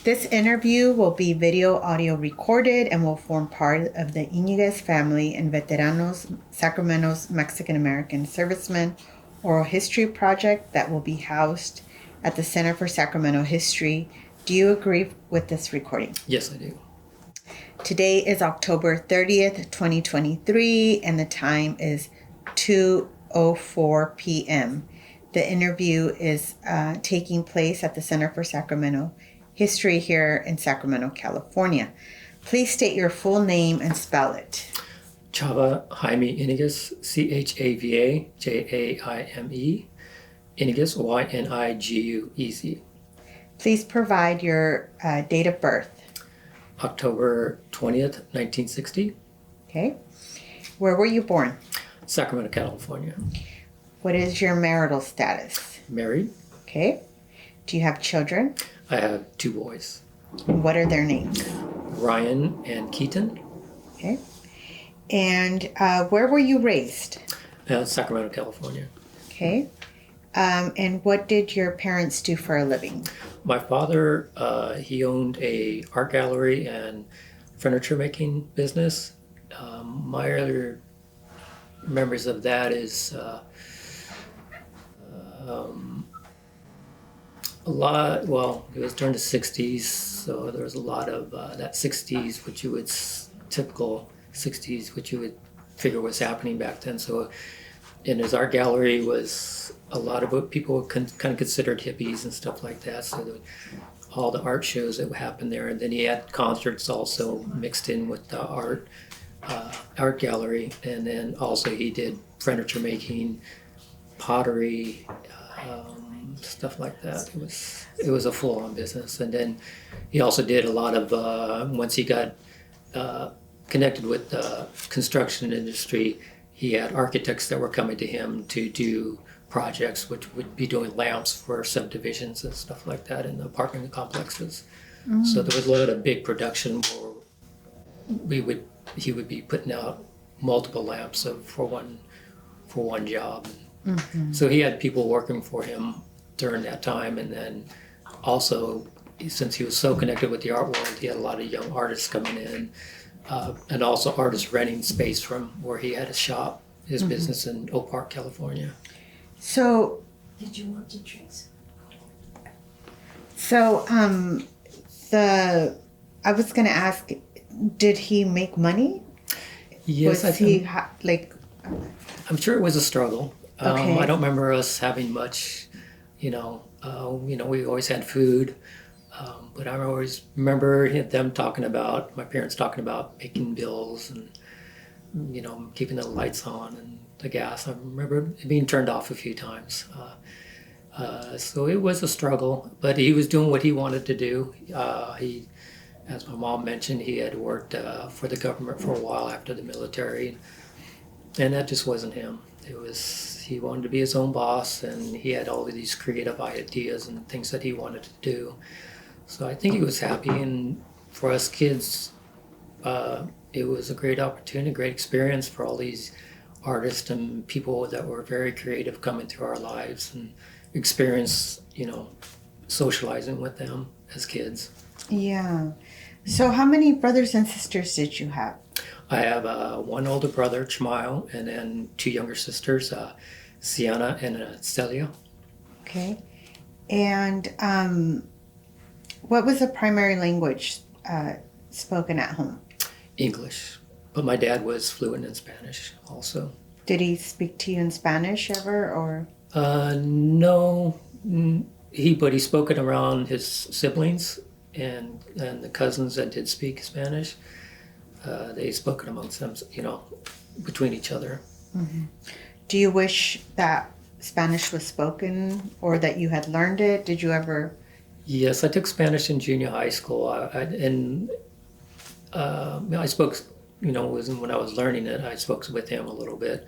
This interview will be video audio recorded and will form part of the Yñiguez family and Veteranos, Sacramento's Mexican American Servicemen Oral History Project that will be housed at the Center for Sacramento History. Do you agree with this recording? Yes, I do. Today is October 30th, 2023, and the time is 2:04 p.m. The interview is taking place at the Center for Sacramento History here in Sacramento, California. Please state your full name and spell it. Chava Jaime Yñiguez, Chava Jaime Yñiguez, Yniguez. Please provide your date of birth. October 20th, 1960. Okay. Where were you born? Sacramento, California. What is your marital status? Married. Okay. Do you have children? I have 2 boys. What are their names? Ryan and Keaton. Okay. And where were you raised? Sacramento, California. Okay. And what did your parents do for a living? My father, he owned a art gallery and furniture making business. My other memories of that is a lot. Well, it was during the 60s, so there was a lot of that 60s, which you would typical 60s, which you would figure was happening back then. So in his art gallery was a lot of what people kind of considered hippies and stuff like that. So all the art shows that would happen there, and then he had concerts also mixed in with the art gallery, and then also he did furniture making, pottery, stuff like that. It was a full-on business, and then he also did a lot of once he got connected with the construction industry, he had architects that were coming to him to do projects, which would be doing lamps for subdivisions and stuff like that in the apartment complexes. Mm. So there was a lot of big production where he would be putting out multiple lamps for one job. Mm-hmm. So he had people working for him during that time, and then also since he was so connected with the art world, he had a lot of young artists coming in, and also artists renting space from where he had a shop, his mm-hmm. business in Oak Park, California. So, did you want to drinks? So, I was going to ask, did he make money? Yes, was he I'm sure it was a struggle. Okay. I don't remember us having much. We always had food, but I always remember my parents talking about making bills and keeping the lights on and the gas. I remember it being turned off a few times. So it was a struggle, but he was doing what he wanted to do. He, as my mom mentioned, he had worked for the government for a while after the military, and that just wasn't him. He wanted to be his own boss, and he had all of these creative ideas and things that he wanted to do. So I think he was happy, and for us kids, it was a great opportunity, a great experience for all these artists and people that were very creative coming through our lives and experience, socializing with them as kids. Yeah. So how many brothers and sisters did you have? I have one older brother, Chamayo, and then 2 younger sisters, Sienna and Celia. Okay. And what was the primary language spoken at home? English. But my dad was fluent in Spanish also. Did he speak to you in Spanish ever, or? No. But he spoke it around his siblings and the cousins that did speak Spanish. They spoke it amongst them, between each other. Mm-hmm. Do you wish that Spanish was spoken or that you had learned it? Did you ever? Yes, I took Spanish in junior high school. I spoke, when I was learning it, I spoke with him a little bit.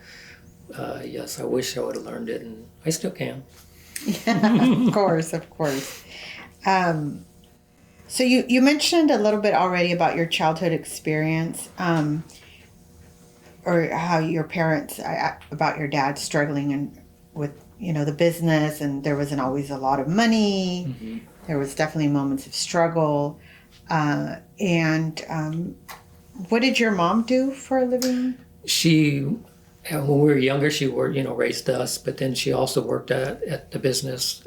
Yes, I wish I would have learned it, and I still can. Yeah, of course. So you mentioned a little bit already about your childhood experience, or how your parents, about your dad struggling with the business, and there wasn't always a lot of money. there was definitely moments of struggle. And what did your mom do for a living? She, when we were younger, she worked, raised us, but then she also worked at the business.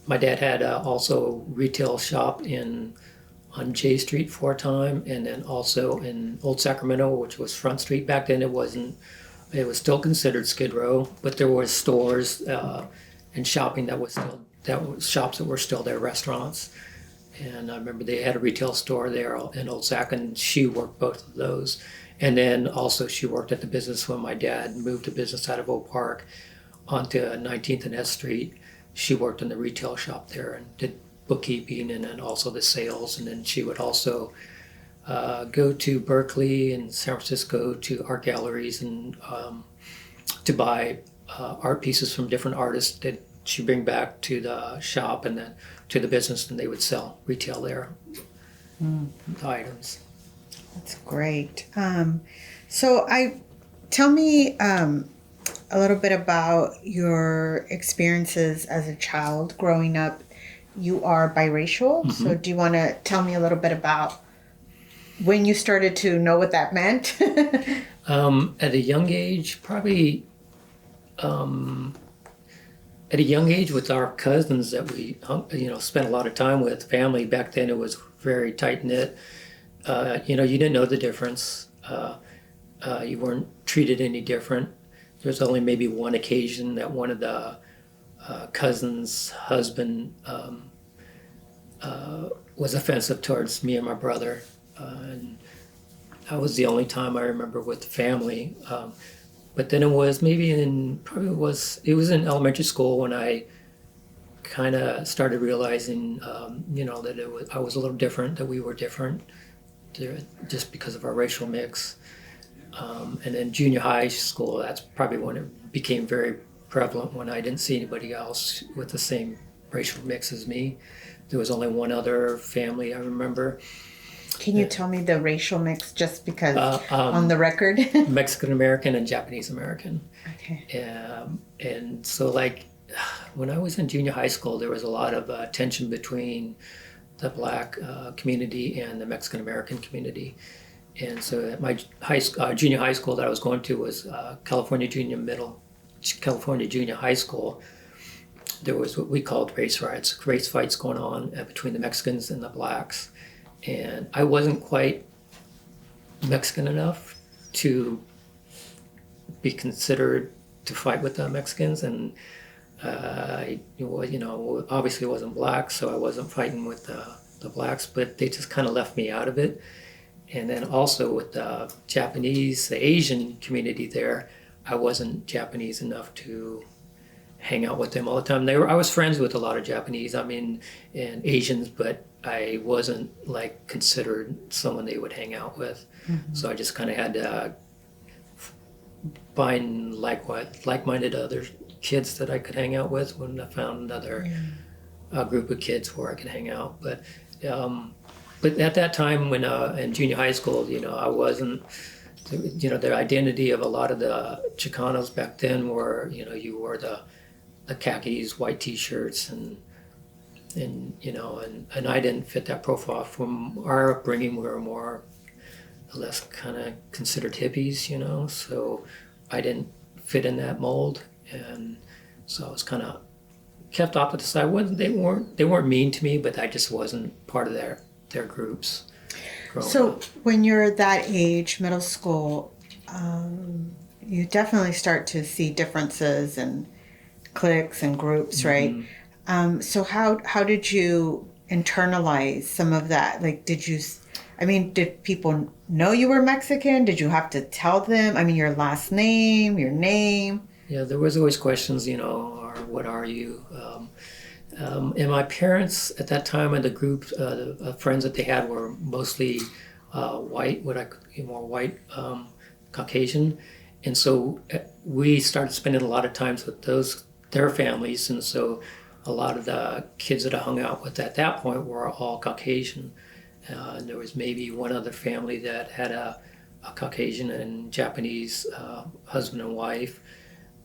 My dad had also retail shop on J Street for a time, and then also in Old Sacramento, which was Front Street. Back then it wasn't, it was still considered Skid Row, but there was stores and shopping shops that were still there, restaurants. And I remember they had a retail store there in Old Sac, and she worked both of those. And then also she worked at the business when my dad moved the business out of Oak Park onto 19th and S Street. She worked in the retail shop there and did bookkeeping and then also the sales. And then she would also go to Berkeley and San Francisco to art galleries and to buy art pieces from different artists that she'd bring back to the shop and then to the business, and they would sell retail there, the items. That's great. Tell me a little bit about your experiences as a child growing up. You are biracial, so do you want to tell me a little bit about when you started to know what that meant? At a young age, probably at a young age with our cousins that we spent a lot of time with, family. Back then it was very tight knit. You didn't know the difference. You weren't treated any different. There's only maybe one occasion that one of the cousin's husband was offensive towards me and my brother, and that was the only time I remember with the family. But then it was maybe it was in elementary school when I kind of started realizing, that I was a little different, that we were different, just because of our racial mix. And then junior high school, that's probably when it became very prevalent, when I didn't see anybody else with the same racial mix as me. There was only one other family I remember. Can you tell me the racial mix, just because on the record? Mexican American and Japanese American. Okay. And so, like, when I was in junior high school, there was a lot of tension between the black community and the Mexican American community. And so at my junior high school that I was going to was California Junior High School. There was what we called race fights going on between the Mexicans and the blacks. And I wasn't quite Mexican enough to be considered to fight with the Mexicans, and obviously wasn't black, so I wasn't fighting with the blacks, but they just kind of left me out of it. And then also with the Japanese, the Asian community there, I wasn't Japanese enough to hang out with them all the time. I was friends with a lot of Japanese, and Asians, but I wasn't considered someone they would hang out with. Mm-hmm. So I just kind of had to find like-minded other kids that I could hang out with when I found another group of kids where I could hang out. But at that time, when in junior high school, I wasn't. The identity of a lot of the Chicanos back then were, you wore the khakis, white T-shirts, and I didn't fit that profile. From our upbringing, we were more or less kind of considered hippies, so I didn't fit in that mold, and so I was kind of kept off to the side. They weren't mean to me, but I just wasn't part of their groups. So when you're that age, middle school, you definitely start to see differences and cliques and groups, right? Mm-hmm. So how did you internalize some of that? Did people know you were Mexican? Did you have to tell them? Your last name, your name? Yeah, there was always questions, or what are you? And my parents at that time, and the group, the friends that they had were mostly white, white Caucasian, and so we started spending a lot of times with their families, and so a lot of the kids that I hung out with at that point were all Caucasian. And there was maybe one other family that had a Caucasian and Japanese husband and wife,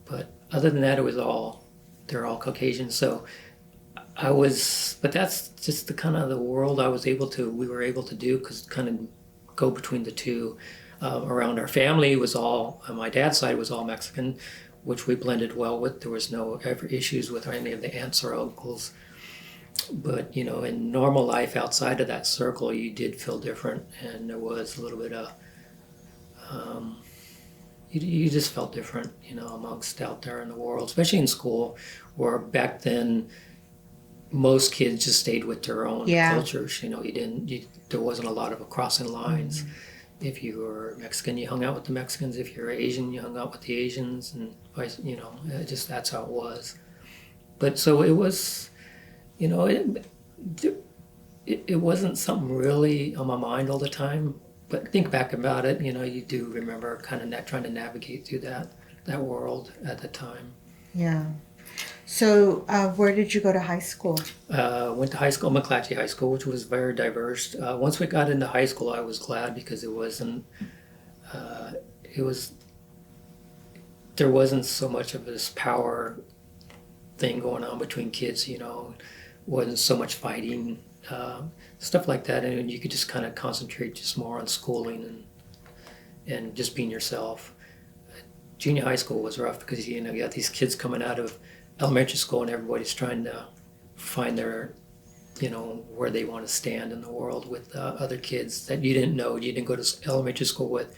but other than that, they're all Caucasian. So but that's just the kind of the world we were able to do, because kind of go between the two. Around our family was all, on my dad's side was all Mexican, which we blended well with. There was no ever issues with any of the aunts or uncles. But, you know, in normal life outside of that circle, you did feel different, and there was a little bit of, you just felt different, you know, amongst out there in the world, especially in school, where back then most kids just stayed with their own cultures. You know, there wasn't a lot of crossing lines. Mm-hmm. If you were Mexican, you hung out with the Mexicans. If you were Asian, you hung out with the Asians, and vice, you know, that's how it was. But so it was, you know, it wasn't something really on my mind all the time. But think back about it, you know, you do remember kind of trying to navigate through that world at the time. Yeah. So where did you go to high school? Went to high school, McClatchy High School, which was very diverse. Once we got into high school, I was glad, because there wasn't so much of this power thing going on between kids, you know, wasn't so much fighting, stuff like that, and you could just kind of concentrate just more on schooling and just being yourself. Junior high school was rough, because, you know, you got these kids coming out of elementary school, and everybody's trying to find their, you know, where they want to stand in the world with other kids that you didn't know. You didn't go to elementary school with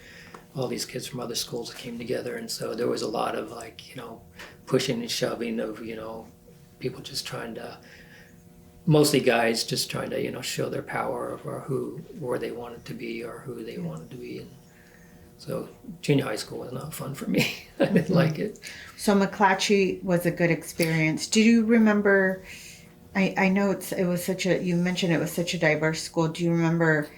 all these kids from other schools that came together, and so there was a lot of, like, you know, pushing and shoving of, you know, people just trying to, mostly guys just trying to, you know, show their power or where they wanted to be or who they wanted to be. And so junior high school was not fun for me. I didn't like it. So McClatchy was a good experience. Do you remember, I know you mentioned it was such a diverse school. Do you remember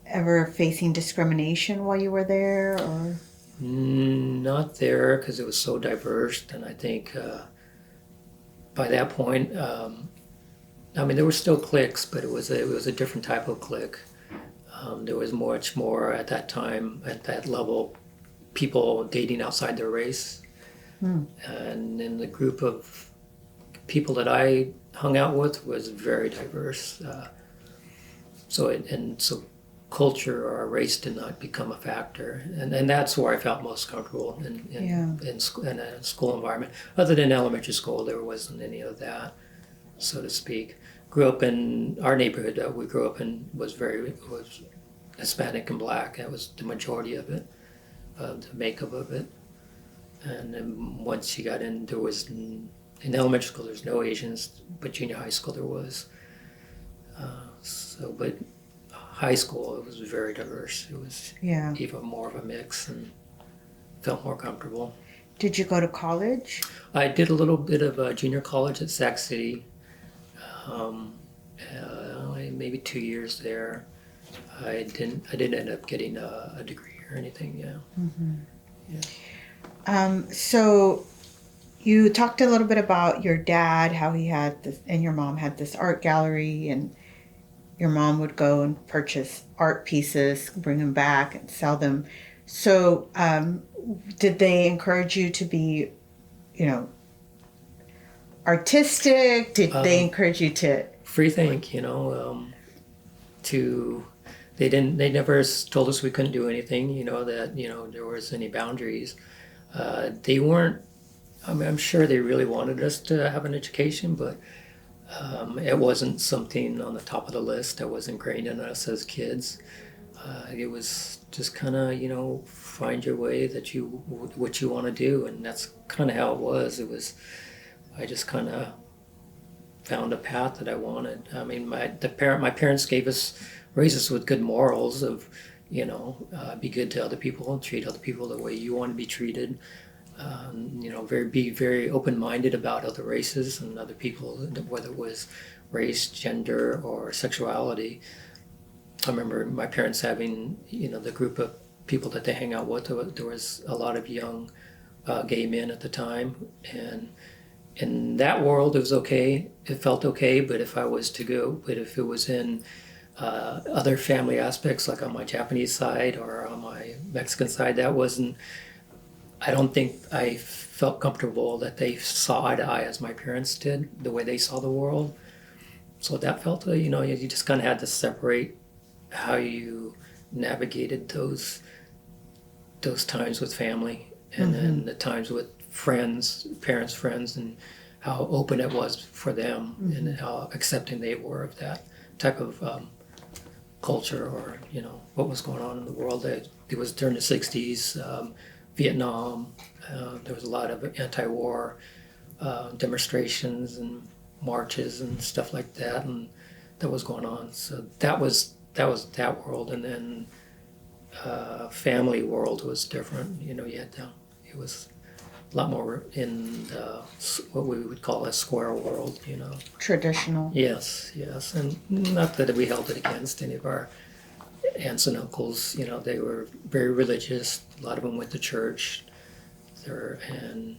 ever facing discrimination while you were there, or? Not there, because it was so diverse. And I think by that point, I mean, there were still cliques, but it was a different type of clique. There was much more at that time, at that level, people dating outside their race. And in the group of people that I hung out with was very diverse. So culture or race did not become a factor. And that's where I felt most comfortable in a school environment. Other than elementary school, there wasn't any of that, so to speak. Grew up in our neighborhood that we grew up in was Hispanic and Black. That was the majority of it, the makeup of it. And then once you got in, there was, in elementary school there's no Asians, but junior high school there was. But high school, it was very diverse. It was even more of a mix, and felt more comfortable. Did you go to college? I did a little bit of junior college at Sac City. Maybe 2 years there. I didn't end up getting a degree or anything. Yeah. Mm-hmm. Yeah. So you talked a little bit about your dad, how he had this, and your mom had this art gallery, and your mom would go and purchase art pieces, bring them back and sell them. So did they encourage you to be, you know, artistic? Did they encourage you to free think, you know, they never told us we couldn't do anything, you know, that, you know, there was any boundaries. They weren't, I mean, I'm sure they really wanted us to have an education, but it wasn't something on the top of the list that was ingrained in us as kids. It was just kind of, you know, find your way, what you want to do, and that's kind of how it was. I just kind of found a path that I wanted. I mean, my parents raised us with good morals of, you know, be good to other people and treat other people the way you want to be treated. You know, be very open-minded about other races and other people, whether it was race, gender, or sexuality. I remember my parents having, you know, the group of people that they hang out with. There was a lot of young gay men at the time, and in that world it was okay. It felt okay, but if it was in other family aspects, like on my Japanese side or on my Mexican side, I don't think I felt comfortable that they saw eye to eye as my parents did, the way they saw the world. So that felt, you just kind of had to separate how you navigated those times with family, and then the times with friends, parents, friends, and how open it was for them, and how accepting they were of that type of culture, or what was going on in the world. It was during the 60s, Vietnam. There was a lot of anti-war demonstrations and marches and stuff like that, and that was going on. So that was that world, and then family world was different. It was a lot more in what we would call a square world. Traditional. Yes, and not that we held it against any of our aunts and uncles. They were very religious. A lot of them went to church there, and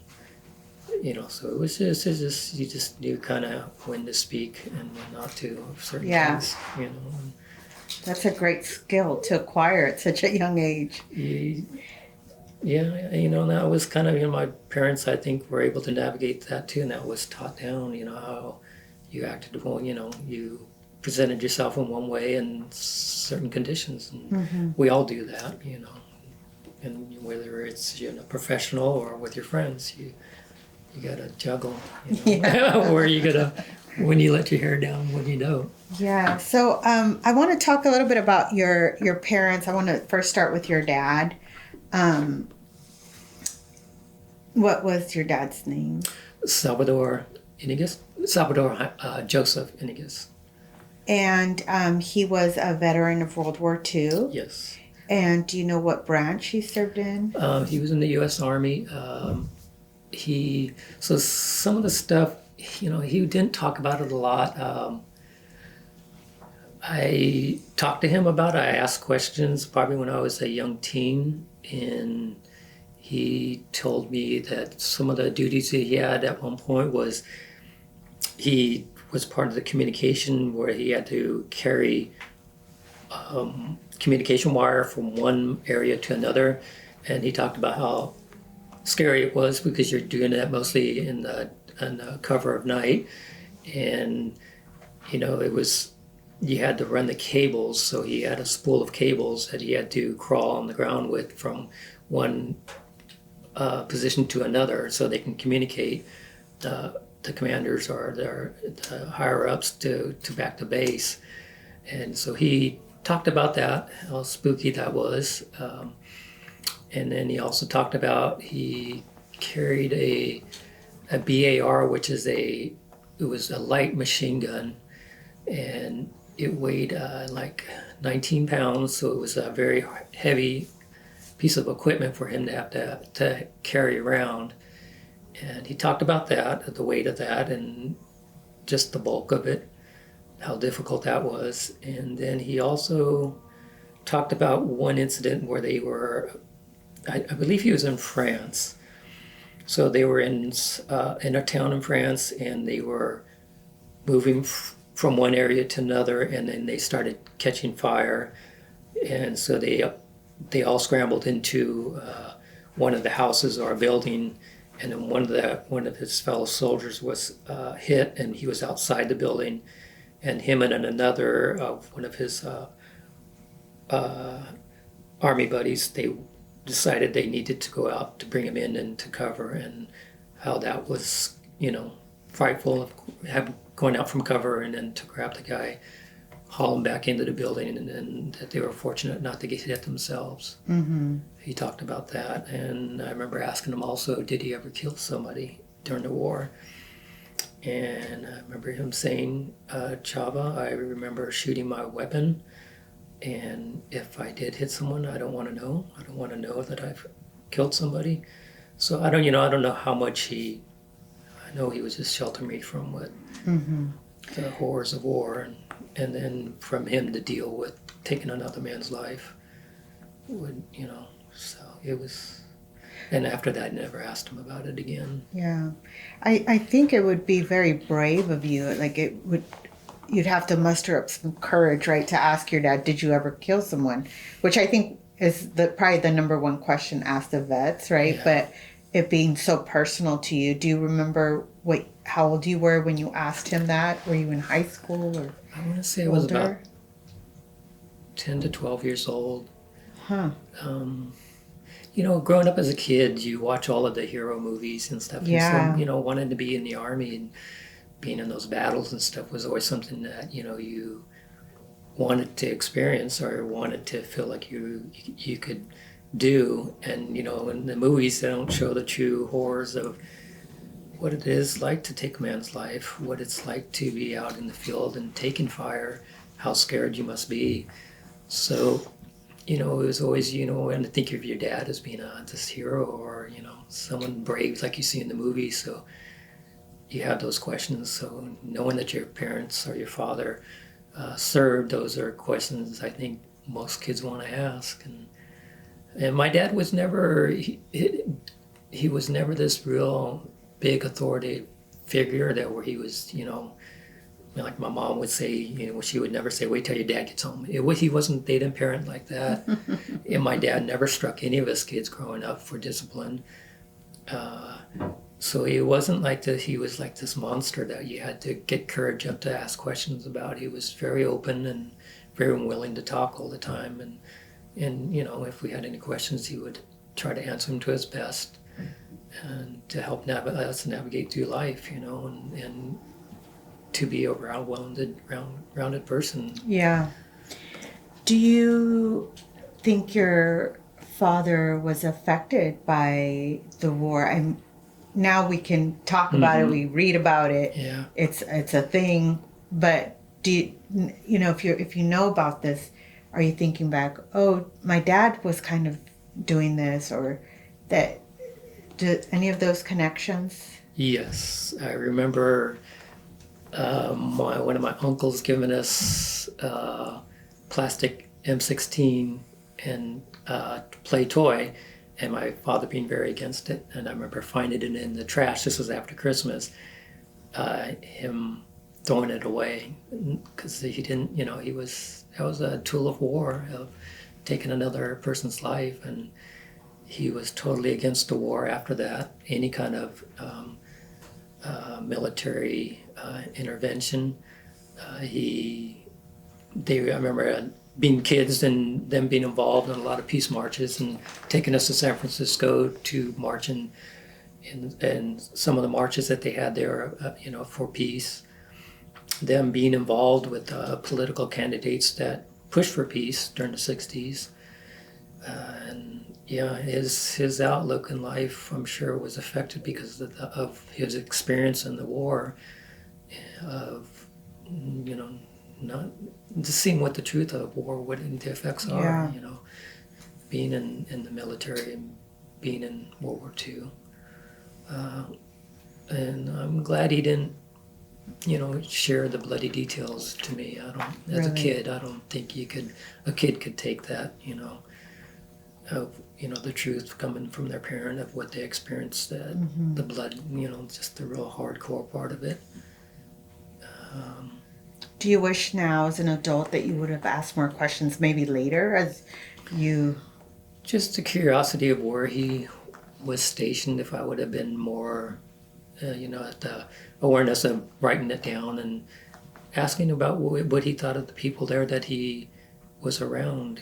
so it was just you just knew kind of when to speak and when not to of certain things. That's a great skill to acquire at such a young age. Yeah, that was kind of, my parents, I think, were able to navigate that too, and that was taught down, how you acted when, you presented yourself in one way in certain conditions, and we all do that, and whether it's, professional or with your friends, you gotta juggle, where you gotta, when you let your hair down, when you don't. Yeah. So I want to talk a little bit about your parents. I want to first start with your dad. What was your dad's name? Salvador Joseph Yñiguez. And he was a veteran of World War II? Yes. And do you know what branch he served in? He was in the U.S. Army. So some of the stuff, he didn't talk about it a lot. I talked to him about it. I asked questions probably when I was a young teen, and he told me that some of the duties that he had at one point was he was part of the communication where he had to carry communication wire from one area to another, and he talked about how scary it was because you're doing that mostly in the cover of night, and it was, you had to run the cables, so he had a spool of cables that he had to crawl on the ground with from one position to another, so they can communicate the commanders or the higher ups to back to base. And so he talked about that, how spooky that was. And then he also talked about he carried a BAR, which is it was a light machine gun, and it weighed like 19 pounds, so it was a very heavy piece of equipment for him to have to carry around. And he talked about that, the weight of that, and just the bulk of it, how difficult that was. And then he also talked about one incident where they were, I believe he was in France. So they were in a town in France, and they were moving from one area to another, and then they started catching fire. And so they all scrambled into one of the houses or a building, and then one of his fellow soldiers was hit, and he was outside the building, and him and another one of his army buddies, they decided they needed to go out to bring him in and to cover, and how that was, frightful of going out from cover and then to grab the guy, haul him back into the building, and then that they were fortunate not to get hit themselves. Mm-hmm. He talked about that, and I remember asking him also, did he ever kill somebody during the war? And I remember him saying, Chava, I remember shooting my weapon, and if I did hit someone, I don't want to know. I don't want to know that I've killed somebody. So I don't know how much I know he was just sheltering me from the horrors of war, and then from him to deal with taking another man's life so it was. And after that, I never asked him about it again. Yeah. I think it would be very brave of you. Like you'd have to muster up some courage, right, to ask your dad, did you ever kill someone? Which I think is probably the number one question asked of vets, right? Yeah. But it being so personal to you, do you remember what how old you were when you asked him that? Were you in high school or I want to say I was about older? 10 to 12 years old. Huh. Growing up as a kid, you watch all of the hero movies and stuff. Yeah. And so, wanting to be in the Army and being in those battles and stuff was always something that, you wanted to experience or wanted to feel like you could do. And, in the movies, they don't show the true horrors of what it is like to take a man's life, what it's like to be out in the field and taking fire, how scared you must be. So, it was always, and to think of your dad as being this hero or, someone brave like you see in the movies. So you have those questions. So knowing that your parents or your father served, those are questions I think most kids want to ask. And my dad was never, he was never this real big authoritative figure that where he was, like my mom would say, she would never say, wait till your dad gets home. He wasn't a data parent like that. And my dad never struck any of his kids growing up for discipline. So he wasn't like this, he was like this monster that you had to get courage up to ask questions about. He was very open and very willing to talk all the time. And if we had any questions, he would try to answer them to his best and to help us navigate through life, and to be a rounded person. Yeah. Do you think your father was affected by the war? Now we can talk about it. We read about it. Yeah. It's a thing. But do you, if you know about this, are you thinking back? Oh, my dad was kind of doing this, or that? Do any of those connections? Yes, I remember one of my uncles giving us plastic M16 and play toy, and my father being very against it. And I remember finding it in the trash. This was after Christmas. Him throwing it away because he didn't. That was a tool of war, of taking another person's life, and he was totally against the war after that. Any kind of military intervention. I remember being kids and them being involved in a lot of peace marches and taking us to San Francisco to march in some of the marches that they had there, for peace. Them being involved with political candidates that pushed for peace during the 60s. His outlook in life, I'm sure, was affected because of his experience in the war, of not just seeing what the truth of war, what the effects are. Yeah. Being in the military and being in World War II, and I'm glad he didn't, share the bloody details to me. As a kid, I don't think a kid could take that, of the truth coming from their parent of what they experienced, the blood, just the real hardcore part of it. Do you wish now as an adult that you would have asked more questions maybe later as you... Just the curiosity of where he was stationed, if I would have been more, at the awareness of writing it down and asking about what he thought of the people there that he was around,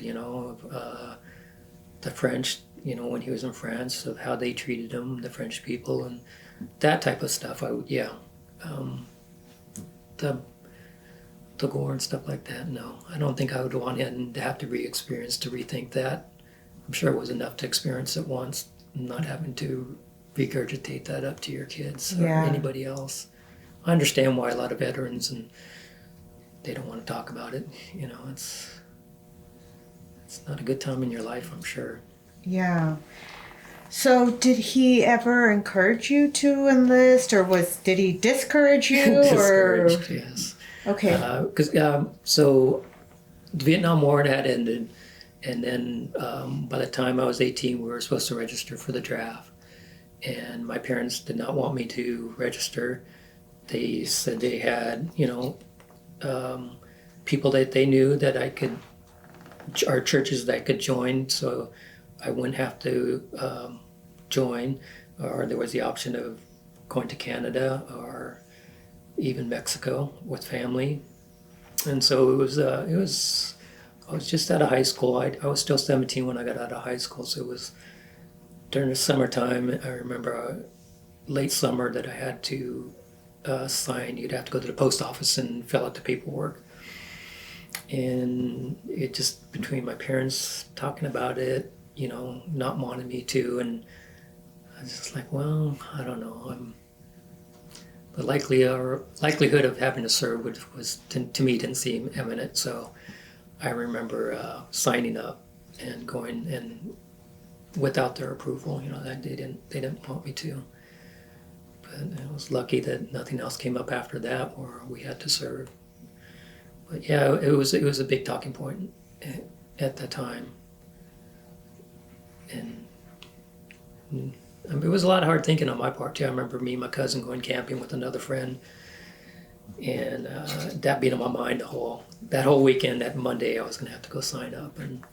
the French, when he was in France, of how they treated him, the French people, and that type of stuff. The gore and stuff like that, no. I don't think I would want him to have to re-experience, to rethink that. I'm sure it was enough to experience it once, not having to regurgitate that up to your kids or anybody else. I understand why a lot of veterans, and they don't want to talk about it. It's not a good time in your life, I'm sure. Yeah. So did he ever encourage you to enlist, or did he discourage you? Discouraged, yes. Okay. So the Vietnam War had ended, and then by the time I was 18, we were supposed to register for the draft. And my parents did not want me to register. They said they had, people that they knew that I could, or churches that I could join, so I wouldn't have to join, or there was the option of going to Canada or even Mexico with family. And so I was just out of high school. I was still 17 when I got out of high school, so it was during the summertime. I remember late summer that I had to sign. You'd have to go to the post office and fill out the paperwork. And it just, between my parents talking about it, not wanting me to, and I was just like, well, I don't know. The likelihood of having to serve was to me, didn't seem imminent. So I remember signing up and going, and without their approval, that they didn't want me to. But I was lucky that nothing else came up after that where we had to serve. But yeah, it was a big talking point at that time, and it was a lot of hard thinking on my part too. I remember me and my cousin going camping with another friend, and that being on my mind that whole weekend. That Monday, I was going to have to go sign up and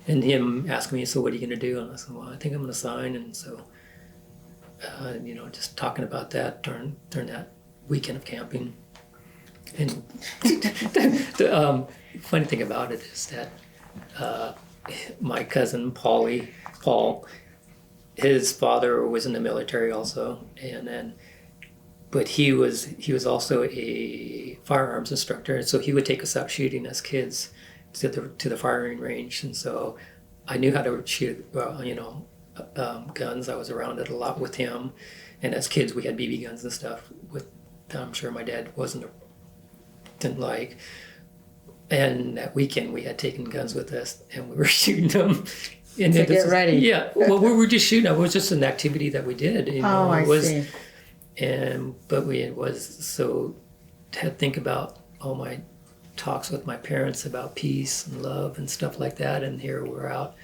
and him asking me, so what are you going to do? And I said, well, I think I'm going to sign. And so, just talking about that during that weekend of camping. And the funny thing about it is that my cousin Paul, his father was in the military also, but he was also a firearms instructor, and so he would take us out shooting as kids to the firing range, and so I knew how to shoot guns. I was around it a lot with him, and as kids we had BB guns and stuff. I'm sure my dad didn't like. And that weekend we had taken guns with us and we were shooting them. And to get ready. Yeah. Well, we were just shooting. It was just an activity that we did. I see. But it was so to think about all my talks with my parents about peace and love and stuff like that. And here we're out.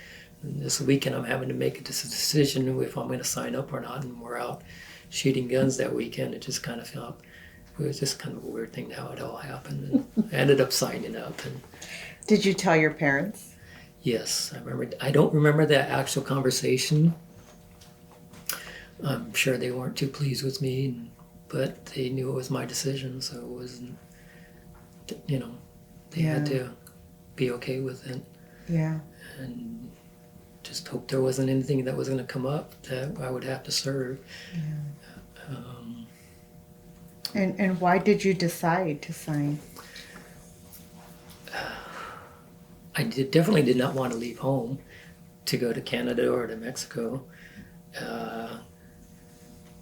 And this weekend I'm having to make a decision if I'm going to sign up or not. And we're out shooting guns that weekend. It just kind of felt, it was just kind of a weird thing how it all happened. And I ended up signing up. And did you tell your parents? Yes, I remember. I don't remember that actual conversation. I'm sure they weren't too pleased with me, but they knew it was my decision, so it wasn't, they had to be okay with it. Yeah. And just hope there wasn't anything that was going to come up that I would have to serve. Yeah. And why did you decide to sign? I definitely did not want to leave home to go to Canada or to Mexico.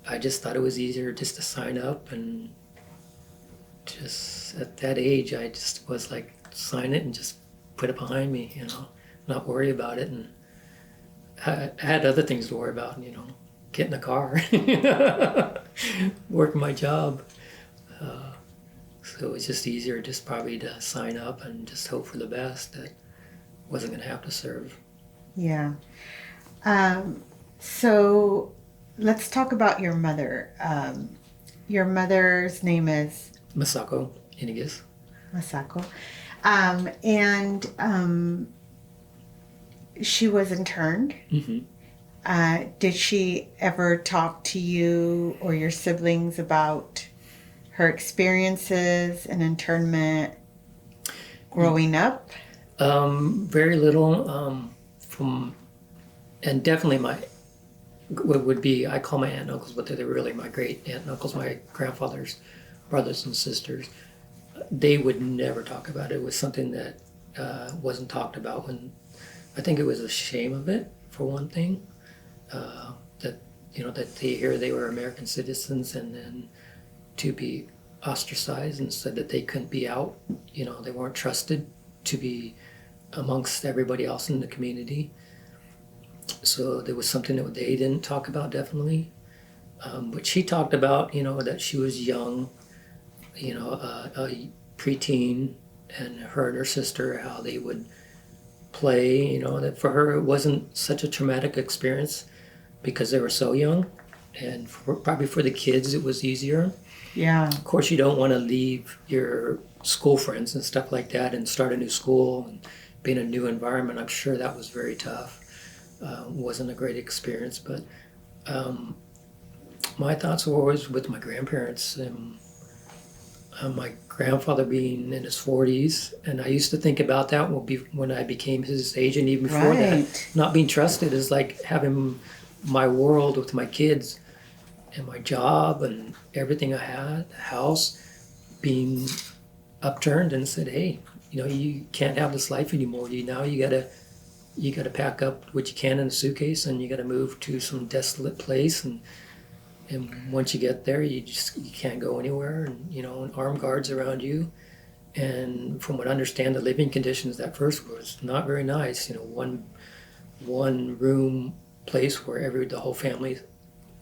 I just thought it was easier just to sign up, and just at that age I just was like, sign it and just put it behind me, not worry about it. And I had other things to worry about, get in the car, work my job. So it was just easier just probably to sign up and just hope for the best that I wasn't going to have to serve. Yeah. So let's talk about your mother. Your mother's name is? Chava Yñiguez. Masako. She was interned. Mm-hmm. Did she ever talk to you or your siblings about her experiences in internment growing up? Very little. And definitely what would be, I call my aunt and uncles, but they're really my great aunt and uncles, my grandfather's brothers and sisters. They would never talk about it. It was something that wasn't talked about. When I think it was a shame of it, for one thing, that they hear they were American citizens and then to be ostracized and said that they couldn't be out. They weren't trusted to be amongst everybody else in the community. So there was something that they didn't talk about, definitely. But she talked about, that she was young, a preteen, and her sister, how they would play, that for her it wasn't such a traumatic experience because they were so young. And probably for the kids it was easier. Yeah. Of course, you don't want to leave your school friends and stuff like that and start a new school and be in a new environment. I'm sure that was very tough. Wasn't a great experience, but my thoughts were always with my grandparents. My grandfather being in his 40s, and I used to think about that when I became his age, and even before that, not being trusted is like having my world with my kids and my job and everything I had, the house, being upturned and said, hey, you can't have this life anymore. You gotta pack up what you can in a suitcase, and you gotta move to some desolate place, and once you get there, you can't go anywhere, and armed guards around you. And from what I understand, the living conditions at first was not very nice. One room place where the whole family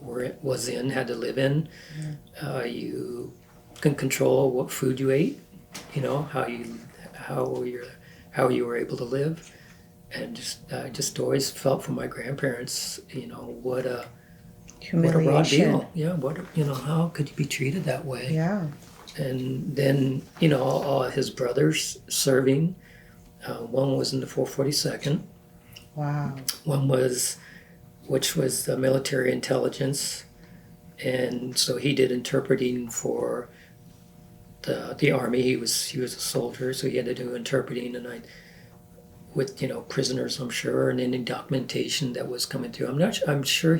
had to live in. You can control what food you ate, how you were able to live, and just always felt from my grandparents, what a raw deal. Yeah, how could you be treated that way? Yeah. And then, all his brothers serving. One was in the 442nd. Wow. Which was the military intelligence. And so he did interpreting for the army. He was a soldier, so he had to do interpreting, and with prisoners, I'm sure, and any documentation that was coming through. I'm not sure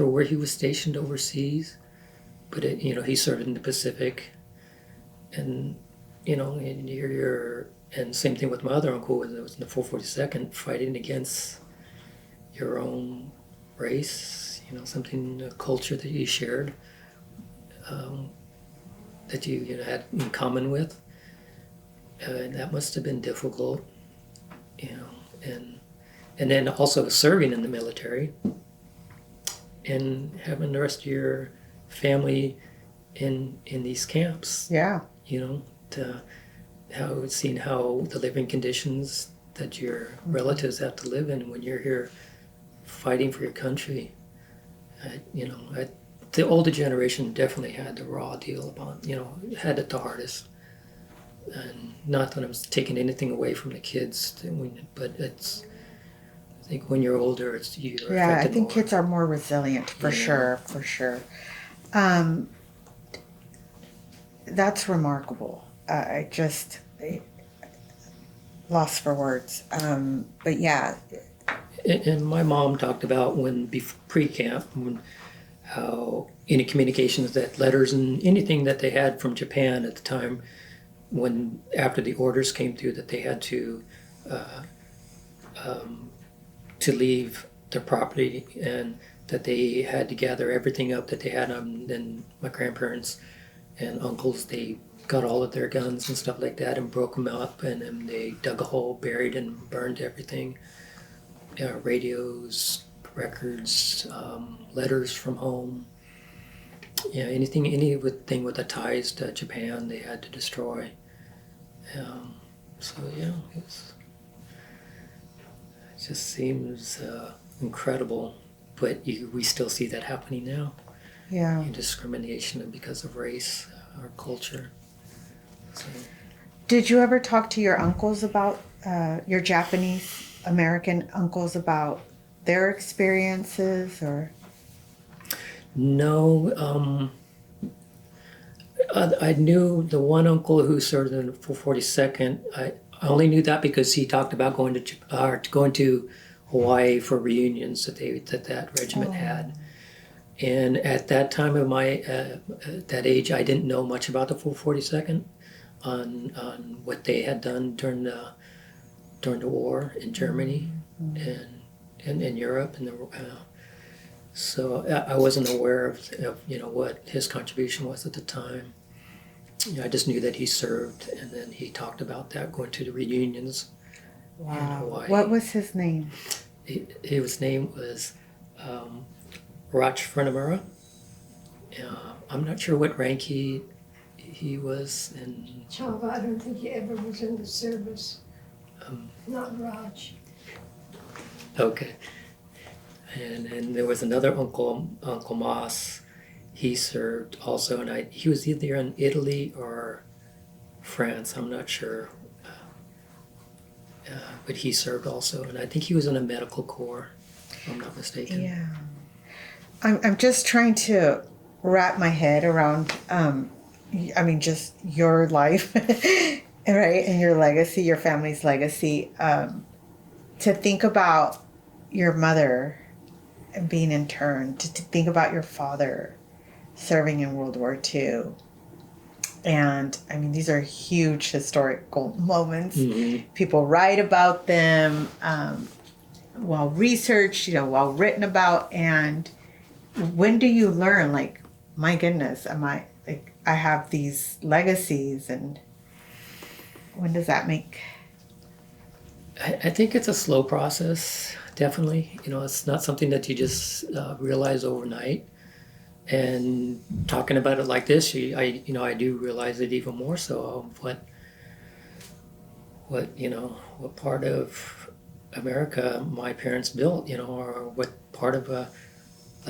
where he was stationed overseas, but he served in the Pacific, and and same thing with my other uncle. It was in the 442nd, fighting against your own race, a culture that you shared, that you had in common with. That must have been difficult, and then also serving in the military and having the rest of your family in these camps. Yeah. Seeing how the living conditions that your relatives have to live in when you're here fighting for your country. The older generation definitely had the raw deal about, had it the hardest. And not that I was taking anything away from the kids, but I think when you're older, you're affected more. I think kids are more resilient, for sure. That's remarkable. I just lost for words. But yeah. And my mom talked about pre-camp, how any communications, that letters and anything that they had from Japan at the time, after the orders came through that they had to leave their property, and that they had to gather everything up that they had. Then my grandparents and uncles, they got all of their guns and stuff like that and broke them up, and then they dug a hole, buried and burned everything. Radios, records, letters from home. Anything with the ties to Japan, they had to destroy. It just seems incredible, but we still see that happening now. Yeah. Discrimination because of race or culture. So. Did you ever talk to your uncles about your Japanese American uncles about their experiences, or? No. I knew the one uncle who served in the 442nd. I only knew that because he talked about going to Hawaii for reunions that regiment had. And at that time of my that age, I didn't know much about the 442nd on what they had done during the war in Germany and in Europe, and so I wasn't aware of what his contribution was at the time. I just knew that he served, and then he talked about that, going to the reunions in Hawaii. What was his name? His name was Roch Frenamura. I'm not sure what rank he was in. Chava, I don't think he ever was in the service. Not Raj. Okay. And there was another Uncle Moss. He served also, and he was either in Italy or France. I'm not sure, but he served also, and I think he was in a medical corps, if I'm not mistaken. Yeah. I'm just trying to wrap my head around, just your life, right? And your legacy, your family's legacy. To think about your mother being interned, to think about your father serving in World War II. And these are huge historical moments. Mm-hmm. People write about them, well researched, well written about. And when do you learn, like, my goodness, I have these legacies, and when does that make? I think it's a slow process, definitely. It's not something that you just realize overnight. And talking about it like this, I do realize it even more so. What part of America my parents built, or what part of the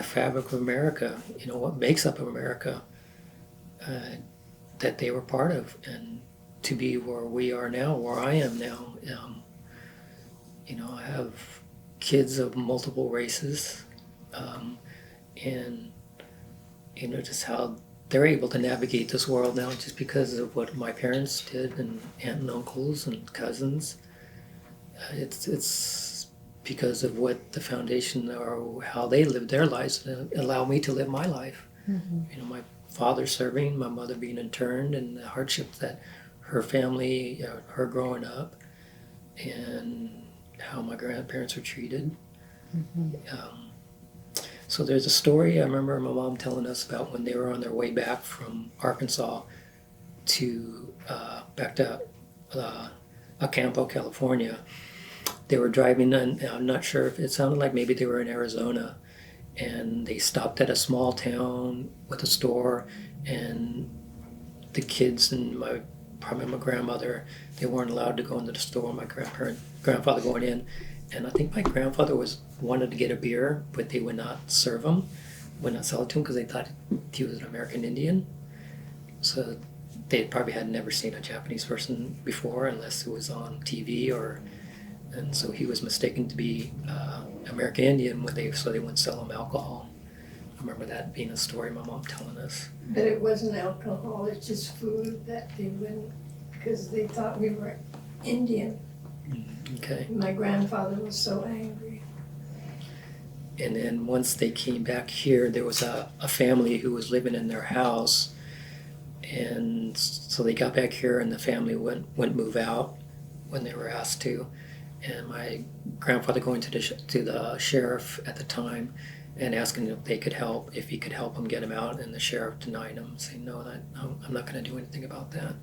fabric of America, what makes up America, that they were part of, and to be where we are now, where I am now. I have kids of multiple races, and just how they're able to navigate this world now just because of what my parents did, and aunt and uncles and cousins. It's because of what the foundation, or how they lived their lives, and allow me to live my life. Mm-hmm. My father serving, my mother being interned, and the hardships that her family, her growing up, and how my grandparents were treated. Mm-hmm. So there's a story I remember my mom telling us about when they were on their way back from Arkansas to back to Acampo, California. They were driving, and I'm not sure if it sounded like maybe they were in Arizona, and they stopped at a small town with a store, and the kids and probably my grandmother, they weren't allowed to go into the store. My grandfather going in, and I think my grandfather wanted to get a beer, but they would not serve him, would not sell it to him because they thought he was an American Indian. So they probably had never seen a Japanese person before, unless it was on TV, and so he was mistaken to be American Indian so they wouldn't sell him alcohol. I remember that being a story my mom telling us. But it wasn't alcohol, it's just food that they wouldn't, because they thought we were Indian. Okay. My grandfather was so angry. And then once they came back here, there was a family who was living in their house. And so they got back here, and the family wouldn't move out when they were asked to. And my grandfather going to the sheriff at the time and asking if he could help him get him out, and the sheriff denied him, saying, no, I'm not going to do anything about that.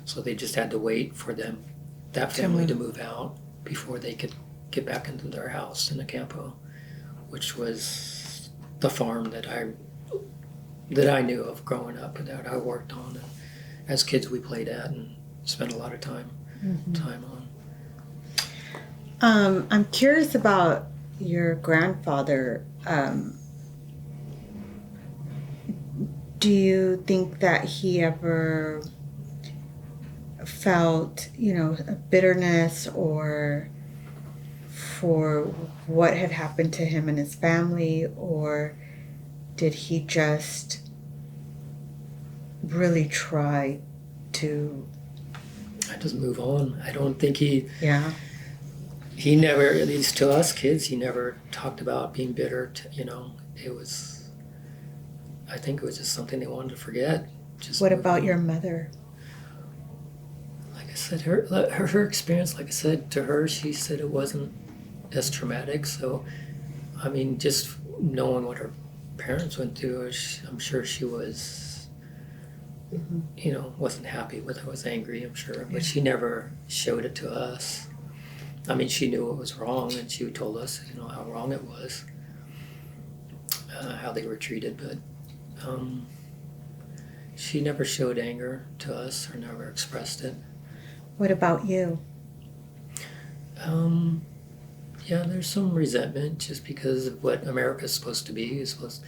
So they just had to wait for that family to move out before they could get back into their house in Acampo, which was the farm that I knew of growing up and that I worked on. And as kids, we played at and spent a lot of time on. I'm curious about your grandfather. Do you think that he ever felt, a bitterness or for what had happened to him and his family, or did he just really try to just move on? I don't think he never, at least to us kids, he never talked about being bitter. I think it was just something they wanted to forget. What about your mother? Like I said, her experience, like I said, to her, she said it wasn't as traumatic. So, just knowing what her parents went through, I'm sure she was, wasn't happy with it, was angry, I'm sure. But she never showed it to us. She knew it was wrong, and she told us, how wrong it was, how they were treated. But she never showed anger to us or never expressed it. What about you? Yeah, there's some resentment just because of what America's supposed to be. It's supposed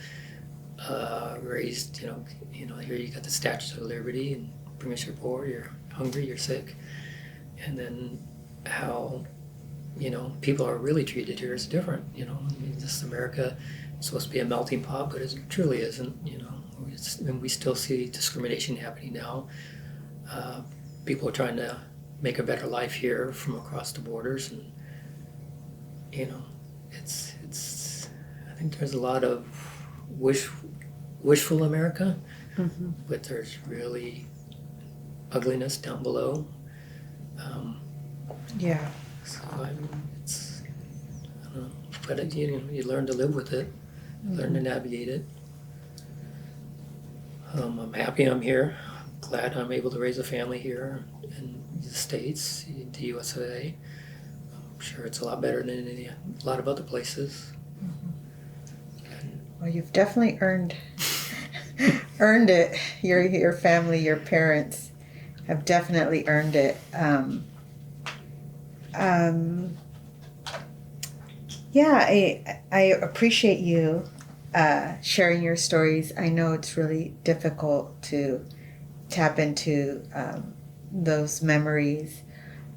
raised, here you got the Statue of Liberty, and bring us your poor, you're hungry, you're sick. And then how people are really treated here is different. I mean, this America is supposed to be a melting pot, but it truly isn't. And we still see discrimination happening now. People are trying to make a better life here from across the borders, and it's. I think there's a lot of wishful America, but there's really ugliness down below. Yeah. So I don't know, but you learn to live with it, learn to navigate it. I'm happy I'm here. I'm glad I'm able to raise a family here in the States, in the USA. I'm sure it's a lot better than a lot of other places. Well, you've definitely earned it. Your family, your parents have definitely earned it. Yeah, I appreciate you sharing your stories. I know it's really difficult to tap into those memories.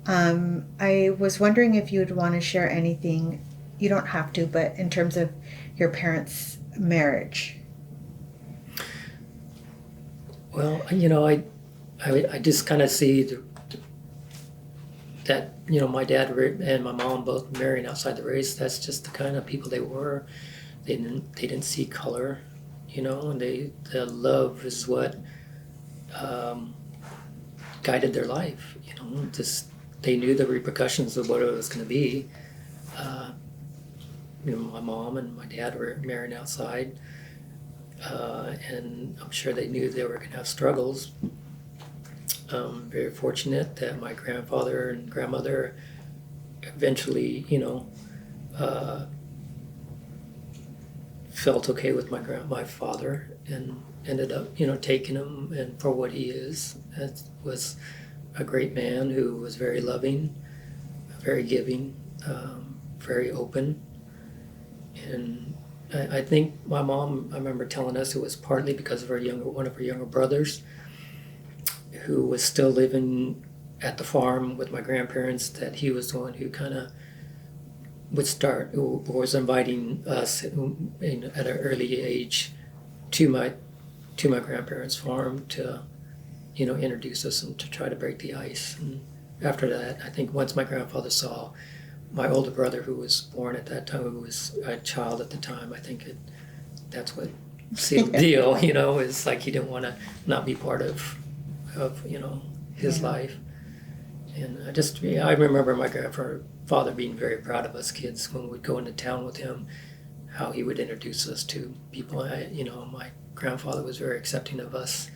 I was wondering if you would want to share anything. You don't have to, but in terms of your parents' marriage. Well, I just kind of see that my dad and my mom both marrying outside the race. That's just the kind of people they were. They didn't see color, and the love is what guided their life. Just they knew the repercussions of what it was going to be. My mom and my dad were marrying outside, and I'm sure they knew they were going to have struggles. Very fortunate that my grandfather and grandmother eventually, felt okay with my father and ended up, taking him and for what he is. It was a great man who was very loving, very giving, very open. And I think my mom, I remember telling us it was partly because of one of her younger brothers who was still living at the farm with my grandparents, that he was the one who kind of was inviting us at an early age to my grandparents' farm to, introduce us and to try to break the ice. And after that, I think once my grandfather saw my older brother, who was born at that time, who was a child at the time, I think that's what sealed the deal. Is like he didn't want to not be part of his life. And I remember my grandfather being very proud of us kids when we'd go into town with him, how he would introduce us to people. My grandfather was very accepting of us,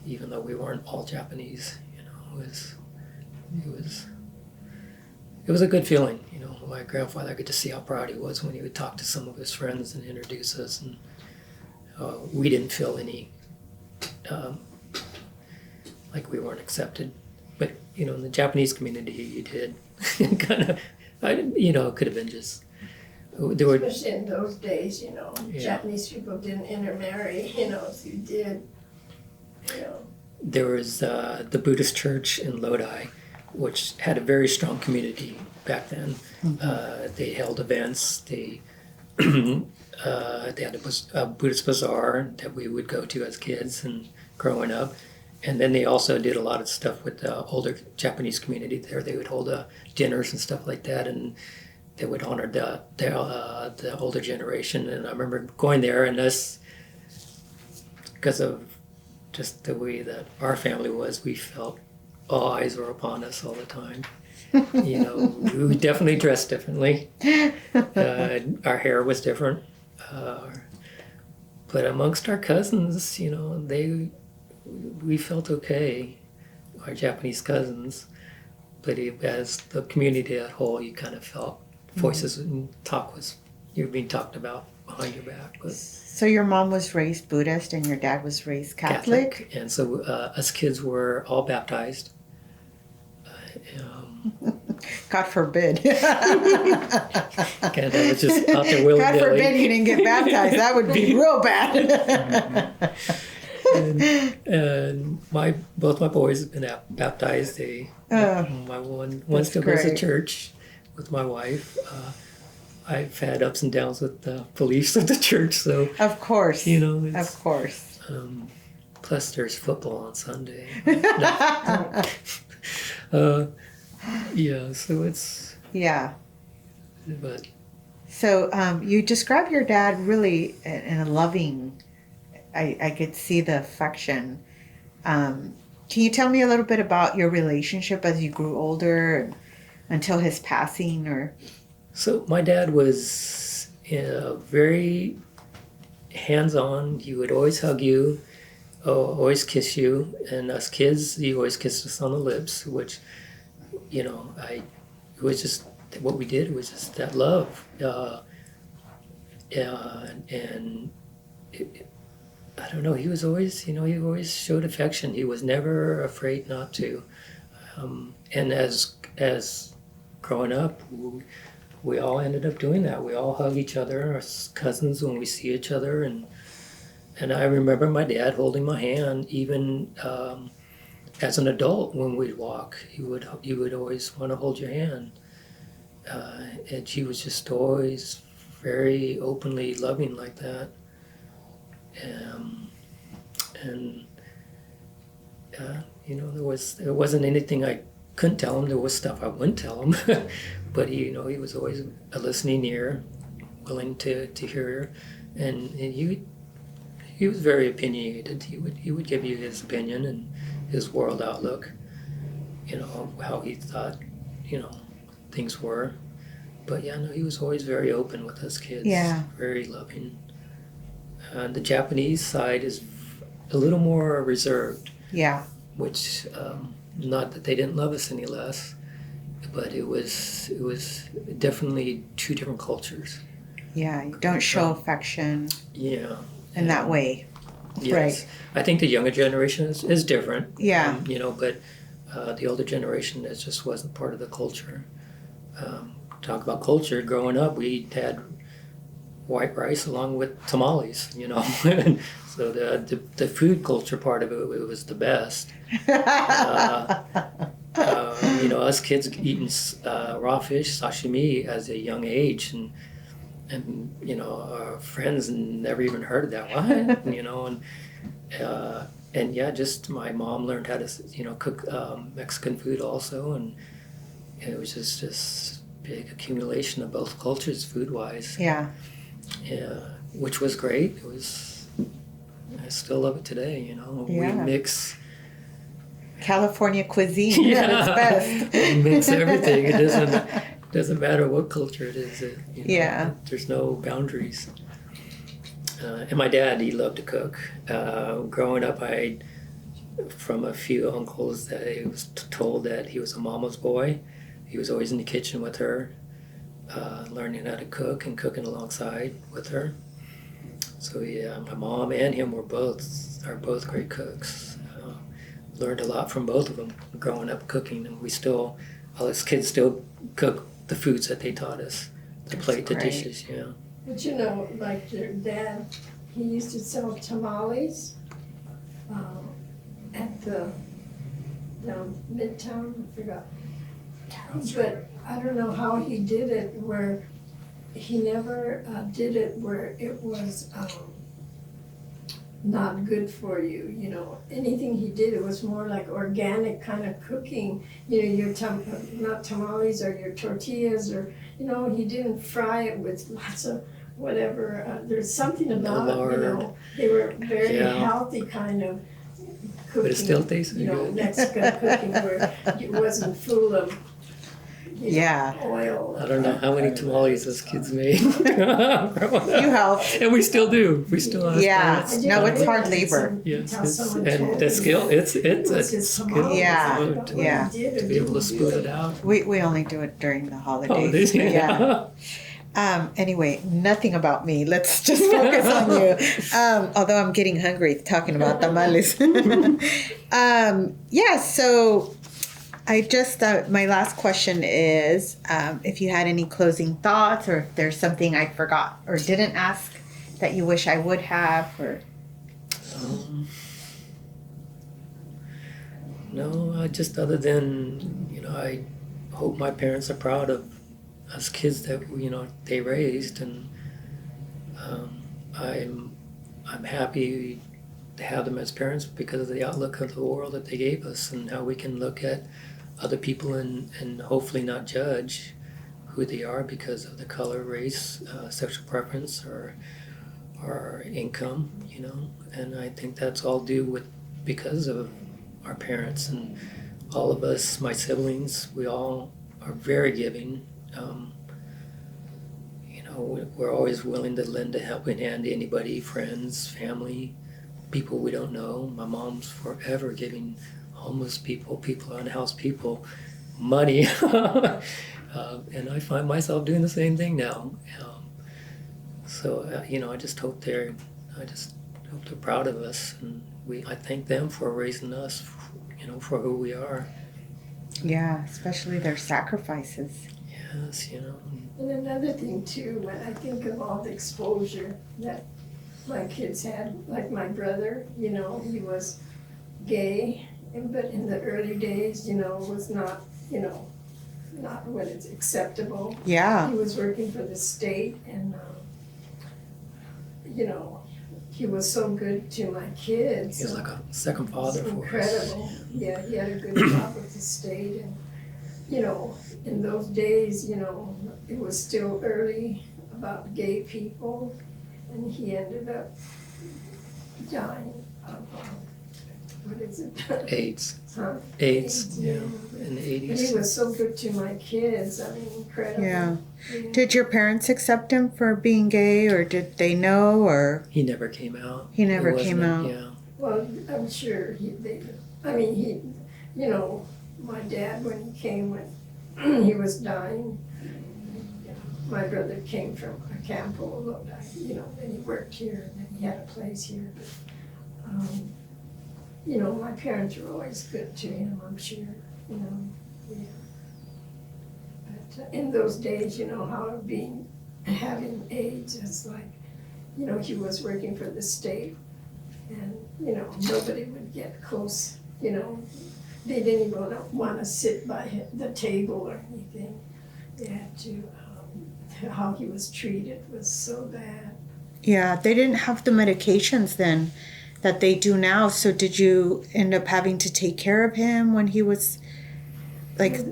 even though we weren't all Japanese. It was a good feeling. My grandfather, I could just see how proud he was when he would talk to some of his friends and introduce us, and we didn't feel any like we weren't accepted. But in the Japanese community, you did kind of. It could have been just. Especially in those days, Yeah. Japanese people didn't intermarry. If you did, There was the Buddhist church in Lodi, which had a very strong community back then. They held events. They had a Buddhist bazaar that we would go to as kids and growing up. And then they also did a lot of stuff with the older Japanese community there. They would hold dinners and stuff like that, and they would honor the older generation. And I remember going there, and this, because of just the way that our family was, we felt all eyes were upon us all the time. We definitely dressed differently. Our hair was different. But amongst our cousins, we felt okay, our Japanese cousins. But as the community as a whole, you kind of felt voices and you were being talked about behind your back. But So your mom was raised Buddhist and your dad was raised Catholic? And so us kids were all baptized. God forbid. Canada was just out there willy-nilly. God forbid you didn't get baptized. That would be real bad. and both my boys have been baptized. My one still goes to church with my wife. I've had ups and downs with the beliefs of the church, so Of course. you know, it's, Of course. plus there's football on Sunday. No. Yeah, so it's Yeah. but So you describe your dad really in a loving. I could see the affection. Can you tell me a little bit about your relationship as you grew older and until his passing? Or so my dad was very hands-on. He would always hug you, always kiss you, and us kids, he always kissed us on the lips, which, you know, it was just what we did. It was just that love, and I don't know. He was always, you know, he always showed affection. He was never afraid not to, and as growing up, we all ended up doing that. We all hug each other, our cousins, when we see each other, and I remember my dad holding my hand even as an adult when we'd walk. He would always want to hold your hand, and he was just always very openly loving like that. And you know, there wasn't anything I couldn't tell him. There was stuff I wouldn't tell him, but he was always a listening ear, willing to hear, and he was very opinionated. He would give you his opinion and his world outlook, you know, how he thought, you know, things were. But yeah, no, he was always very open with us kids. Yeah. Very loving. The Japanese side is a little more reserved. yeah, Which, not that they didn't love us any less, but it was definitely two different cultures. yeah. You don't show affection Yeah. in that way. Yes. Right. I think the younger generation is different. Yeah. You know, but the older generation, it just wasn't part of the culture. Talk about culture. Growing up, we had white rice along with tamales, you know. So the food culture part of it was the best. You know, us kids eating raw fish, sashimi, as a young age, and you know, our friends never even heard of that. What? You know, and yeah, just my mom learned how to, you know, cook Mexican food also, and it was just this big accumulation of both cultures food wise. Yeah. Yeah, which was great. It was. I still love it today. You know, Yeah. we mix. California cuisine at its best. We mix everything. It doesn't matter what culture it is. You know, Yeah. There's no boundaries. And my dad, he loved to cook. Growing up, from a few uncles that I was told that he was a mama's boy. He was always in the kitchen with her, learning how to cook and cooking alongside with her. So yeah, my mom and him are both great cooks. Learned a lot from both of them growing up cooking, and all us kids still cook the foods that they taught us, That's the great. dishes, yeah. But you know, like your dad, he used to sell tamales at the down Midtown, I forgot. But I don't know how he did it, where he never did it where it was not good for you, you know. Anything he did, it was more like organic kind of cooking. You know, your not tamales or your tortillas, or, you know, he didn't fry it with lots of whatever. There's something about it, you know. They were very healthy kind of cooking. But it still tasted you know, good. Mexican cooking where it wasn't full of Yeah. oil. I don't know how many tamales us kids made. You helped. And we still do. We still have Yeah. parents. No, it's hard labor. Yes, Tell someone and told the me skill, it's it a was his skill. tamales. Yeah, I don't know what he yeah. did or To be able to didn't spoon do. it out. We only do it during the holidays. Holidays, but yeah. Anyway, nothing about me. Let's just focus on you. Although I'm getting hungry talking about tamales. Yeah, so I just, my last question is if you had any closing thoughts, or if there's something I forgot or didn't ask that you wish I would have, or... No, just other than, you know, I hope my parents are proud of us kids that they raised, and I'm happy to have them as parents because of the outlook of the world that they gave us, and how we can look at other people and hopefully not judge who they are because of the color, race, sexual preference, or income, and I think that's all because of our parents, and all of us, my siblings, we all are very giving. We're always willing to lend a helping hand to anybody, friends, family, people we don't know. My mom's forever giving homeless people, unhoused people, money. And I find myself doing the same thing now. I just hope they're proud of us, and I thank them for raising us, for who we are. Yeah, especially their sacrifices. Yes, And another thing too, when I think of all the exposure that my kids had, like my brother, he was gay, but in the early days, was not, not what is acceptable. Yeah. He was working for the state, and, he was so good to my kids. He was like a second father for us. Incredible. Yeah, he had a good job with the state, and, in those days, it was still early about gay people, and he ended up dying of, what is it? AIDS. Huh? AIDS, yeah. In the 80s. And he was so good to my kids, incredible. Yeah. Did your parents accept him for being gay, or did they know, or? He never came out. He never came out. Yeah. Well, I'm sure my dad, when he came, when he was dying, my brother came from Campo, and he worked here, and then he had a place here. But, my parents were always good to him, I'm sure, yeah. But in those days, how having AIDS, it's like, he was working for the state, and, nobody would get close, they didn't even want to sit by the table or anything. They had to, how he was treated was so bad. Yeah, they didn't have the medications then that they do now. So did you end up having to take care of him when he was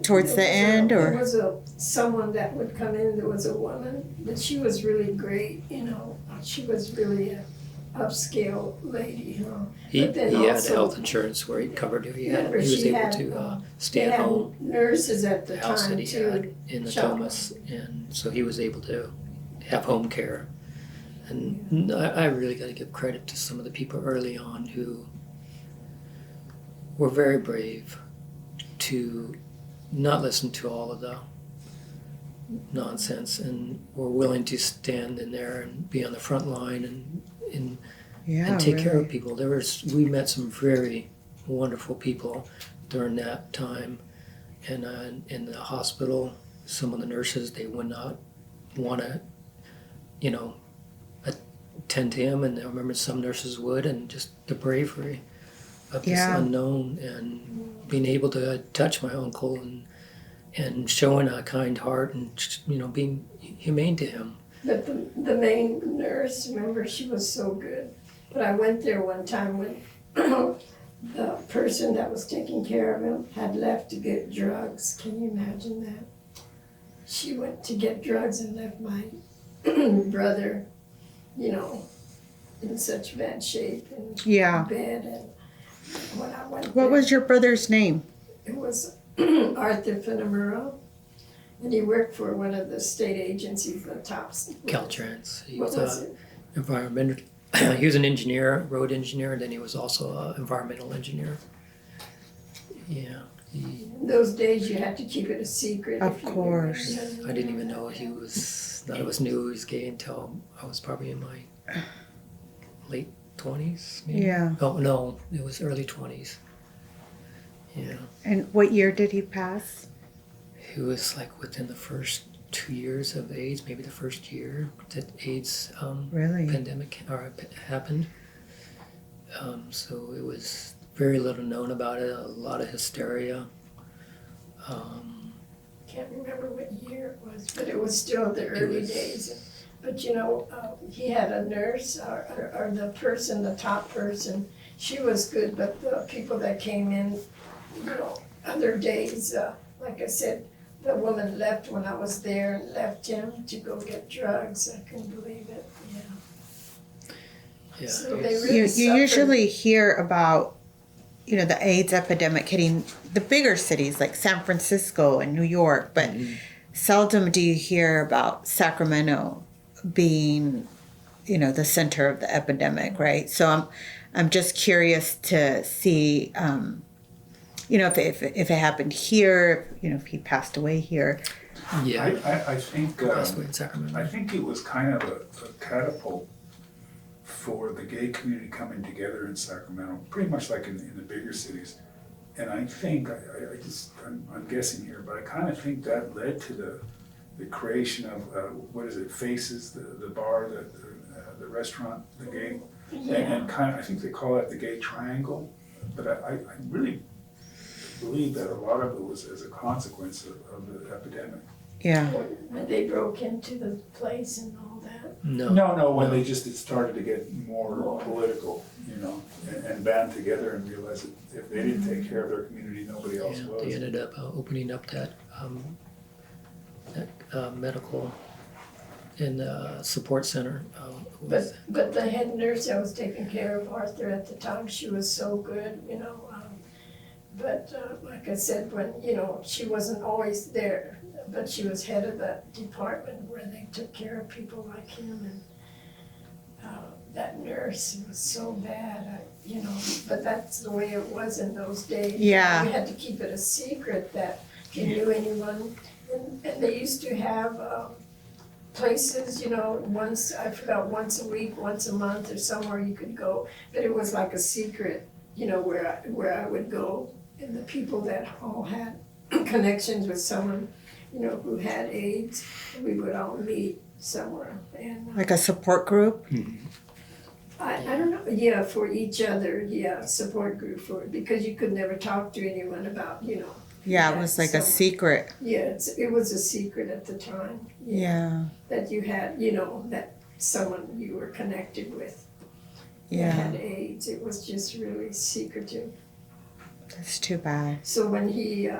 towards the end, or? There was someone that would come in. There was a woman, but she was really great. She was really a upscale lady. He but then had also, health insurance where he covered it. He was able to stay they at had home. Nurses at The the house time that he too. had in the Thomas, and so he was able to have home care. And I really got to give credit to some of the people early on who were very brave to not listen to all of the nonsense, and were willing to stand in there and be on the front line and take care of people. We met some very wonderful people during that time, and in the hospital, some of the nurses, they would not want to, attend to him, and I remember some nurses would, and just the bravery of this unknown, and being able to touch my uncle and showing a kind heart, and being humane to him. But the main nurse, remember, she was so good. But I went there one time when the person that was taking care of him had left to get drugs. Can you imagine that? She went to get drugs and left my brother, in such bad shape in bed. And when I went What there, was your brother's name? it was Arthur Finamuro, and he worked for one of the state agencies, the tops. Caltrans. He What was an it? environmental. He was an engineer, road engineer, and then he was also an environmental engineer. Yeah. In those days, you had to keep it a secret. Of course. I didn't even know none of us knew he was gay until I was probably in my late 20s, maybe? Yeah. Oh, no, it was early 20s. Yeah. And what year did he pass? He was within the first 2 years of AIDS, maybe the first year that AIDS Really? pandemic happened. So it was very little known about it, a lot of hysteria. can't remember what year it was, but it was still the early days. But you know, he had a nurse, or the person, the top person, she was good, but the people that came in, you know, other days, like I said, the woman left when I was there and left him to go get drugs. I couldn't believe it, yeah. Yeah. So they really You suffered. usually hear about, you know, the AIDS epidemic hitting the bigger cities like San Francisco and New York, but seldom do you hear about Sacramento being, you know, the center of the epidemic, right? So I'm just curious to see, you know, if it happened here, you know, if he passed away here. Yeah. I think Passed away in Sacramento. I think it was kind of a catapult for the gay community coming together in Sacramento, pretty much like in the bigger cities. And I think, I'm guessing here, but I kind of think that led to the creation of, what is it, Faces, the bar, the restaurant, the gay, and kind of, I think they call that the gay triangle. But I really believe that a lot of it was as a consequence of the epidemic. Yeah. When they broke into the place and all that. No, when they just started to get more political, you know, and band together and realize that if they didn't take care of their community, nobody else Yeah, was. they ended up opening up that medical and support center. But the head nurse that was taking care of Arthur at the time, she was so good, you know. But like I said, when, you know, she wasn't always there, but she was head of that department where they took care of people like him. And that nurse was so bad, you know, but that's the way it was in those days. Yeah. We had to keep it a secret that if you knew anyone. And they used to have places, you know, once a week, once a month, or somewhere you could go. But it was like a secret, you know, where I would go. And the people that all had connections with someone, you know, who had AIDS, we would all meet somewhere. And Like a support group? I don't know, yeah, for each other, yeah, support group for, because you could never talk to anyone about, you know. Yeah, it was like a secret. Yeah, it was a secret at the time. Yeah. That you had, you know, that someone you were connected with that Yeah. had AIDS. It was just really secretive. That's too bad. So when he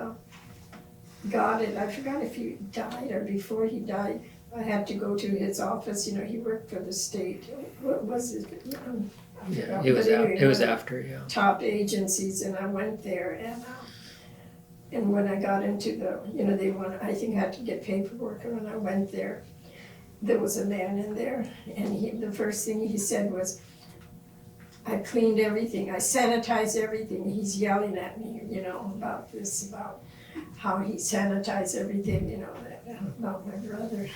got it, I forgot if he died or before he died, I had to go to his office. You know, he worked for the state. What was it? I Yeah, forgot. it was But anyway, it was one of after, yeah. top agencies, and I went there, and when I got into the, you know, I think I had to get paperwork, and when I went there was a man in there, and the first thing he said was, I cleaned everything, I sanitized everything. He's yelling at me, you know, about how he sanitized everything, you know, about my brother.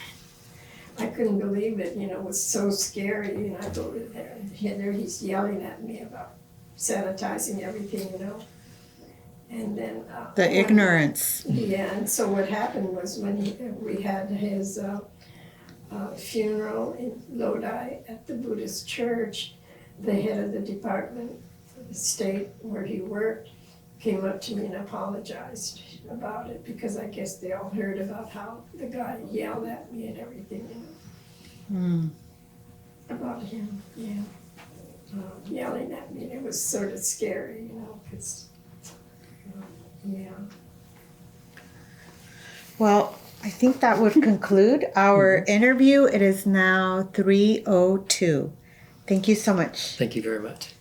I couldn't believe it, you know, it was so scary, and I go there, and there he's yelling at me about sanitizing everything, you know. And then The ignorance. Yeah, and so what happened was when we had his funeral in Lodi at the Buddhist church, the head of the department for the state where he worked came up to me and apologized about it, because I guess they all heard about how the guy yelled at me and everything, you know, about him, yeah, yelling at me. And it was sort of scary, you know, because, yeah. Well, I think that would conclude our interview. It is now 3:02. Thank you so much. Thank you very much.